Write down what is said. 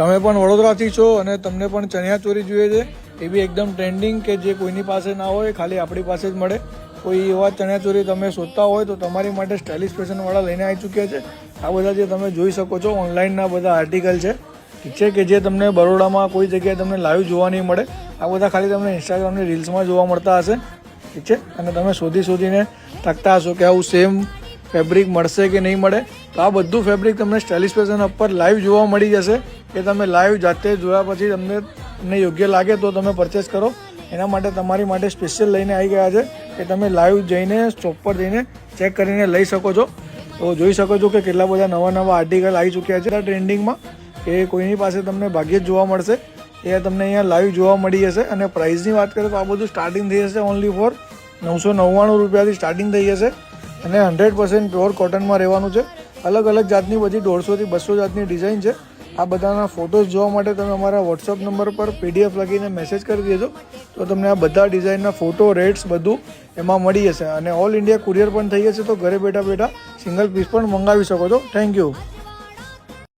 તમે પણ વડોદરાથી છો અને તમને પણ ચણિયાચોળી જોઈએ છે, એ બી એકદમ ટ્રેન્ડિંગ કે જે કોઈની પાસે ના હોય, ખાલી આપણી પાસે જ મળે. કોઈ એવા ચણિયાચોળી તમે શોધતા હોય તો તમારી માટે સ્ટાઇલિશ ફેશનવાળા લઈને આવી ચૂક્યા છે. આ બધા જે તમે જોઈ શકો છો ઓનલાઈનના બધા આર્ટિકલ છે, ઠીક છે, કે જે તમને બરોડામાં કોઈ જગ્યાએ તમને લાઈવ જોવા નહીં મળે. આ બધા ખાલી તમને ઇન્સ્ટાગ્રામની રીલ્સમાં જોવા મળતા હશે, ઠીક છે. અને તમે શોધીને તાકતા હશો કે આવું સેમ ફેબ્રિક મળશે કે નહીં મળે. તો આ બધું ફેબ્રિક તમને સ્ટાઇલિશ ફેશન ઉપર લાઈવ જોવા મળી જશે, કે તમે લાઈવ જાતે જોયા પછી તમને યોગ્ય લાગે તો તમે પરચેસ કરો. એના માટે તમારી માટે સ્પેશિયલ લઈને આવી ગયા છે કે તમે લાઈવ જઈને શોપ પર જઈને ચેક કરીને લઈ શકો છો. તો જોઈ શકો છો કે કેટલા બધા નવા આર્ટિકલ આવી ચૂક્યા છે ટ્રેન્ડિંગમાં, કે કોઈની પાસે તમને ભાગ્યે જ જોવા મળશે, એ તમને અહીંયા લાઈવ જોવા મળી જશે. અને પ્રાઇસની વાત કરીએ તો આ બધું સ્ટાર્ટિંગ થઈ જશે ઓનલી ફોર 999 રૂપિયાથી સ્ટાર્ટિંગ થઈ જશે. અને 100% પ્યોર કોટનમાં રહેવાનું છે. અલગ અલગ જાતની બધી 150 થી 200 જાતની ડિઝાઇન છે. આ બધાના ફોટોઝ જોવા માટે તમે અમારા વોટ્સઅપ નંબર પર PDF લખીને મેસેજ કરી દેજો, તો તમને આ બધા ડિઝાઇનના ફોટો, રેટ્સ બધું એમાં મળી જશે. અને ઓલ ઇન્ડિયા કુરિયર પણ થઈ જશે, તો ઘરે બેઠા સિંગલ પીસ પણ મંગાવી શકો છો. Thank you.